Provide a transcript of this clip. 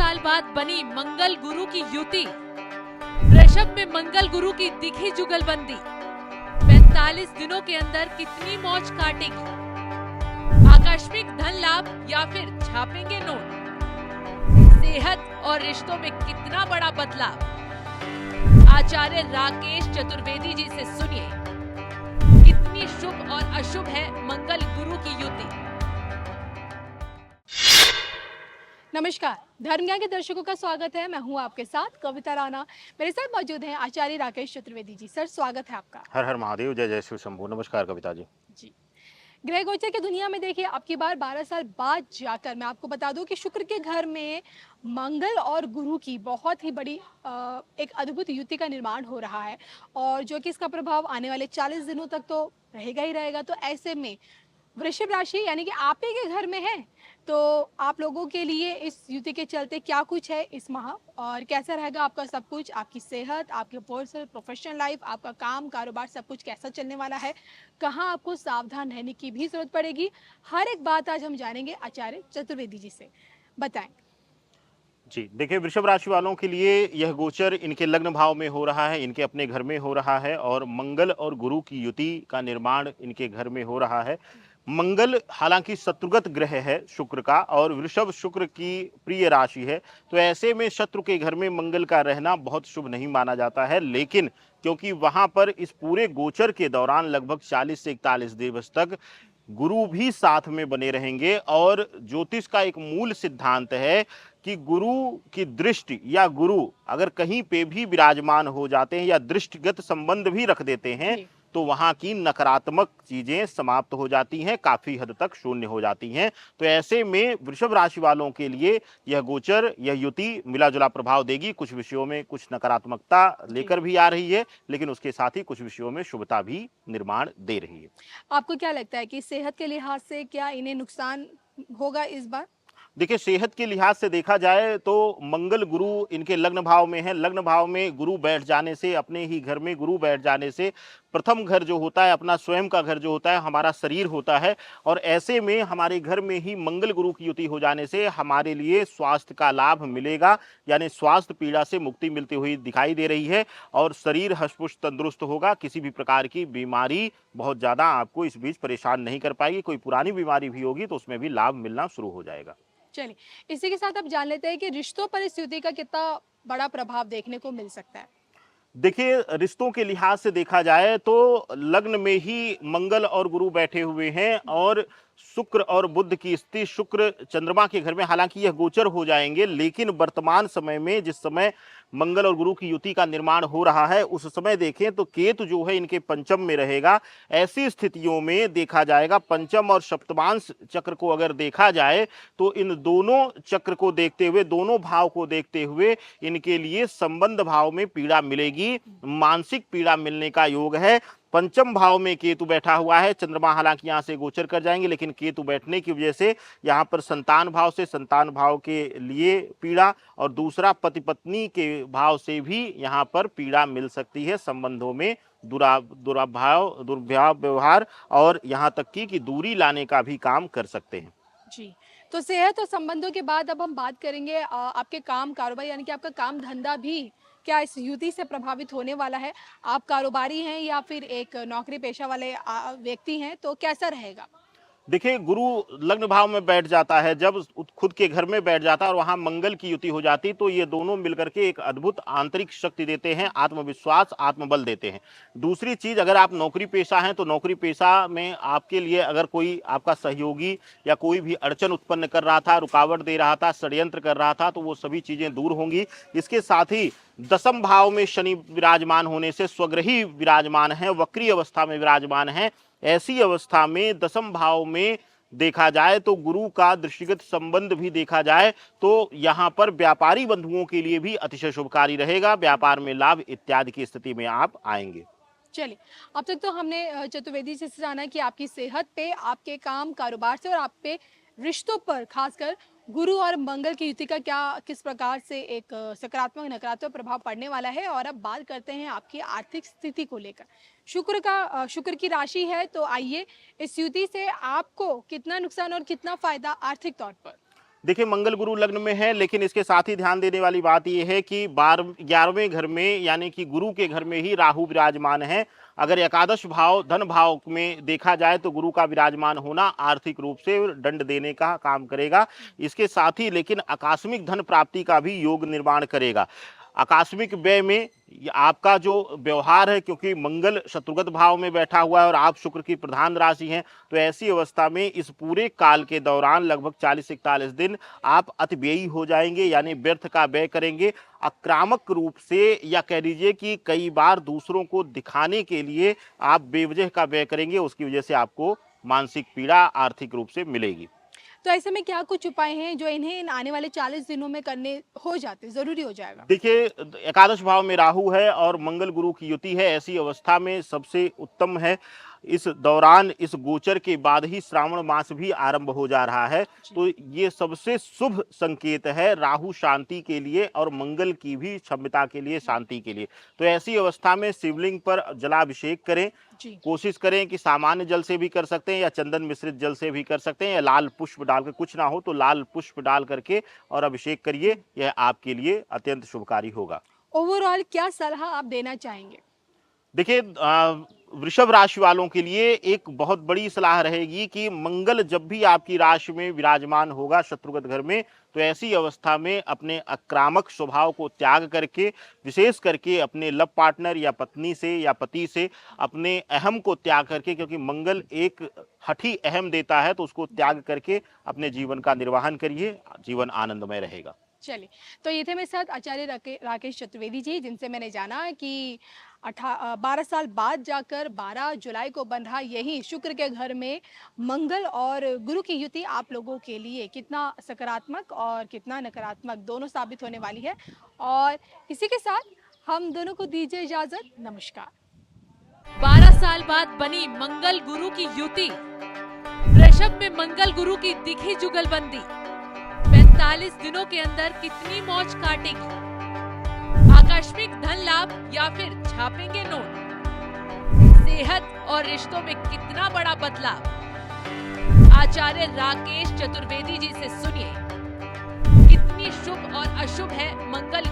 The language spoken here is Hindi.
साल बाद बनी मंगल गुरु की युति। वृषभ में मंगल गुरु की दिखी जुगलबंदी 45 दिनों के अंदर कितनी मौज काटेगी? आकस्मिक धन लाभ या फिर छापेंगे नोट? सेहत और रिश्तों में कितना बड़ा बदलाव? आचार्य राकेश चतुर्वेदी जी से सुनिए, कितनी शुभ और अशुभ है मंगल गुरु की युति। नमस्कार, धर्म ज्ञान के दर्शकों का स्वागत है। मैं हूं आपके साथ कविता राणा। मेरे साथ मौजूद हैं आचार्य राकेश चतुर्वेदी जी। सर, स्वागत है आपका। हर हर महादेव, जय जय शिव शंभू। नमस्कार कविता जी। जी, ग्रह गोचर की दुनिया में देखिए, अब की बार 12 साल बाद जाकर मैं आपको बता दूं कि शुक्र के घर में मंगल और गुरु की बहुत ही बड़ी एक अद्भुत युति का निर्माण हो रहा है, और जो कि इसका प्रभाव आने वाले 40 दिनों तक तो रहेगा ही रहेगा। तो ऐसे में वृषभ राशि यानी कि आप ही के घर में है, तो आप लोगों के लिए इस युति के चलते क्या कुछ है इस माह, और कैसा रहेगा आपका सब कुछ, आपकी सेहत, आपके पर्सनल प्रोफेशनल लाइफ, आपका काम कारोबार, सब कुछ कैसा चलने वाला है, कहाँ आपको सावधान रहने की भी जरूरत पड़ेगी, हर एक बात आज हम जानेंगे आचार्य चतुर्वेदी जी से। बताएं। जी देखिए, वृषभ राशि वालों के लिए यह गोचर इनके लग्न भाव में हो रहा है, इनके अपने घर में हो रहा है, और मंगल और गुरु की युति का निर्माण इनके घर में हो रहा है। मंगल हालांकि शत्रुगत ग्रह है शुक्र का, और वृषभ शुक्र की प्रिय राशि है, तो ऐसे में शत्रु के घर में मंगल का रहना बहुत शुभ नहीं माना जाता है। लेकिन क्योंकि वहां पर इस पूरे गोचर के दौरान लगभग 40 से 41 दिवस तक गुरु भी साथ में बने रहेंगे, और ज्योतिष का एक मूल सिद्धांत है कि गुरु की दृष्टि या गुरु अगर कहीं पे भी विराजमान हो जाते हैं या दृष्टिगत संबंध भी रख देते हैं, तो वहां की नकारात्मक चीजें समाप्त हो जाती हैं, काफी हद तक शून्य हो जाती हैं। तो ऐसे में वृषभ राशि वालों के लिए यह गोचर, यह युति मिला जुला प्रभाव देगी। कुछ विषयों में कुछ नकारात्मकता लेकर भी आ रही है, लेकिन उसके साथ ही कुछ विषयों में शुभता भी निर्माण दे रही है। आपको क्या लगता है कि सेहत के लिहाज से क्या इन्हें नुकसान होगा इस बार? देखिए, सेहत के लिहाज से देखा जाए तो मंगल गुरु इनके लग्न भाव में है। लग्न भाव में गुरु बैठ जाने से, अपने ही घर में गुरु बैठ जाने से, प्रथम घर जो होता है, अपना स्वयं का घर जो होता है, हमारा शरीर होता है, और ऐसे में हमारे घर में ही मंगल गुरु की युति हो जाने से हमारे लिए स्वास्थ्य का लाभ मिलेगा, यानी स्वास्थ्य पीड़ा से मुक्ति मिलती हुई दिखाई दे रही है, और शरीर हष्ट-पुष्ट तंदुरुस्त होगा। किसी भी प्रकार की बीमारी बहुत ज़्यादा आपको इस बीच परेशान नहीं कर पाएगी। कोई पुरानी बीमारी भी होगी तो उसमें भी लाभ मिलना शुरू हो जाएगा। चलिए, इसी के साथ अब जान लेते हैं कि रिश्तों पर इस युति का कितना बड़ा प्रभाव देखने को मिल सकता है। देखिए, रिश्तों के लिहाज से देखा जाए तो लग्न में ही मंगल और गुरु बैठे हुए हैं, और शुक्र और बुध की स्थिति शुक्र चंद्रमा के घर में, हालांकि यह गोचर हो जाएंगे, लेकिन वर्तमान समय में जिस समय मंगल और गुरु की युति का निर्माण हो रहा है उस समय देखें तो केतु जो है इनके पंचम में रहेगा। ऐसी स्थितियों में देखा जाएगा, पंचम और सप्तमांश चक्र को अगर देखा जाए तो इन दोनों चक्र को देखते हुए, दोनों भाव को देखते हुए इनके लिए संबंध भाव में पीड़ा मिलेगी, मानसिक पीड़ा मिलने का योग है। पंचम भाव में केतु बैठा हुआ है, चंद्रमा हालांकि यहां से गोचर कर जाएंगे, लेकिन केतु बैठने की वजह से यहां पर संतान भाव से, संतान भाव के लिए पीड़ा, और दूसरा पति पत्नी के भाव से भी यहां पर पीड़ा मिल सकती है। संबंधों में दुर्भाव व्यवहार, और यहां तक कि दूरी लाने का भी काम कर सकते हैं। जी, तो सेहत और संबंधों के बाद अब हम बात करेंगे आपके काम कारोबार, यानी कि आपका काम धंधा भी क्या इस युति से प्रभावित होने वाला है? आप कारोबारी हैं या फिर एक नौकरी पेशा वाले व्यक्ति हैं, तो कैसा रहेगा? देखिए, गुरु लग्न भाव में बैठ जाता है, जब खुद के घर में बैठ जाता है और वहां मंगल की युति हो जाती, तो ये दोनों मिलकर के एक अद्भुत आंतरिक शक्ति देते हैं, आत्मविश्वास, आत्मबल देते हैं। दूसरी चीज, अगर आप नौकरी पेशा हैं तो नौकरी पेशा में आपके लिए अगर कोई आपका सहयोगी या कोई भी अड़चन उत्पन्न कर रहा था, रुकावट दे रहा था, षड्यंत्र कर रहा था, तो वो सभी चीजें दूर होंगी। इसके साथ ही दसम भाव में शनि विराजमान होने से, स्वग्रही विराजमान है, वक्री अवस्था में विराजमान है, ऐसी अवस्था में दसम भाव में देखा जाए तो गुरु का दृष्टिगत संबंध भी देखा जाए तो यहाँ पर व्यापारी बंधुओं के लिए भी अतिशय शुभकारी रहेगा। व्यापार में लाभ इत्यादि की स्थिति में आप आएंगे। चलिए, अब तक तो हमने चतुर्वेदी से जाना कि आपकी सेहत पे, आपके काम कारोबार से, और आप पे रिश्तों पर खासकर गुरु और मंगल की युति का क्या किस प्रकार से एक सकारात्मक नकारात्मक प्रभाव पड़ने वाला है। और अब बात करते हैं आपकी आर्थिक स्थिति को लेकर। शुक्र की राशि है, तो आइए इस युति से आपको कितना नुकसान और कितना फायदा आर्थिक तौर पर? देखिए मंगल गुरु लग्न में है, लेकिन इसके साथ ही ध्यान देने वाली बात यह है कि 11वें घर में यानी कि गुरु के घर में ही राहु विराजमान है। अगर एकादश भाव धन भाव में देखा जाए तो गुरु का विराजमान होना आर्थिक रूप से दंड देने का काम करेगा। इसके साथ ही लेकिन आकस्मिक धन प्राप्ति का भी योग निर्माण करेगा। आकस्मिक व्यय में आपका जो व्यवहार है, क्योंकि मंगल शत्रुगत भाव में बैठा हुआ है और आप शुक्र की प्रधान राशि हैं, तो ऐसी अवस्था में इस पूरे काल के दौरान लगभग 40-41 दिन आप अतिव्ययी हो जाएंगे, यानी व्यर्थ का व्यय करेंगे। आक्रामक रूप से या कह लीजिए कि कई बार दूसरों को दिखाने के लिए आप बेवजह का व्यय करेंगे, उसकी वजह से आपको मानसिक पीड़ा आर्थिक रूप से मिलेगी। तो ऐसे में क्या कुछ उपाय हैं जो इन्हें इन आने वाले 40 दिनों में करने हो जाते, जरूरी हो जाएगा? देखिए एकादश भाव में राहु है और मंगल गुरु की युति है, ऐसी अवस्था में सबसे उत्तम है इस दौरान, इस गोचर के बाद ही श्रावण मास भी आरंभ हो जा रहा है, तो ये सबसे शुभ संकेत है राहु शांति के लिए और मंगल की भी क्षमता के लिए, शांति के लिए। तो ऐसी अवस्था में शिवलिंग पर जलाभिषेक करें। कोशिश करें कि सामान्य जल से भी कर सकते हैं या चंदन मिश्रित जल से भी कर सकते हैं, या लाल पुष्प डालकर, कुछ ना हो तो लाल पुष्प डाल करके और अभिषेक करिए, यह आपके लिए अत्यंत शुभकारी होगा। ओवरऑल क्या सलाह आप देना चाहेंगे? देखिए वृषभ राशि वालों के लिए एक बहुत बड़ी सलाह रहेगी कि मंगल जब भी आपकी राशि में विराजमान होगा शत्रुगत घर में, तो ऐसी अवस्था में अपने आक्रामक स्वभाव को त्याग करके, विशेष करके अपने लव पार्टनर या पत्नी से या पति से अपने अहम को त्याग करके, क्योंकि मंगल एक हठी अहम देता है, तो उसको त्याग करके अपने जीवन का निर्वहन करिए, जीवन आनंदमय रहेगा। चलिए, तो ये थे मेरे साथ आचार्य राकेश चतुर्वेदी जी, जिनसे मैंने जाना कि 12 साल बाद जाकर 12 जुलाई को बन रहा यही शुक्र के घर में मंगल और गुरु की युति आप लोगों के लिए कितना सकारात्मक और कितना नकारात्मक दोनों साबित होने वाली है। और इसी के साथ हम दोनों को दीजिए इजाजत। नमस्कार। 12 साल बाद बनी मंगल गुरु की युति, वृषभ में मंगल गुरु की दिखी जुगलबंदी 45 दिनों के अंदर कितनी मौज काटेगी? आकस्मिक धन लाभ या फिर छापेंगे नोट? सेहत और रिश्तों में कितना बड़ा बदलाव? आचार्य राकेश चतुर्वेदी जी से सुनिए, कितनी शुभ और अशुभ है मंगल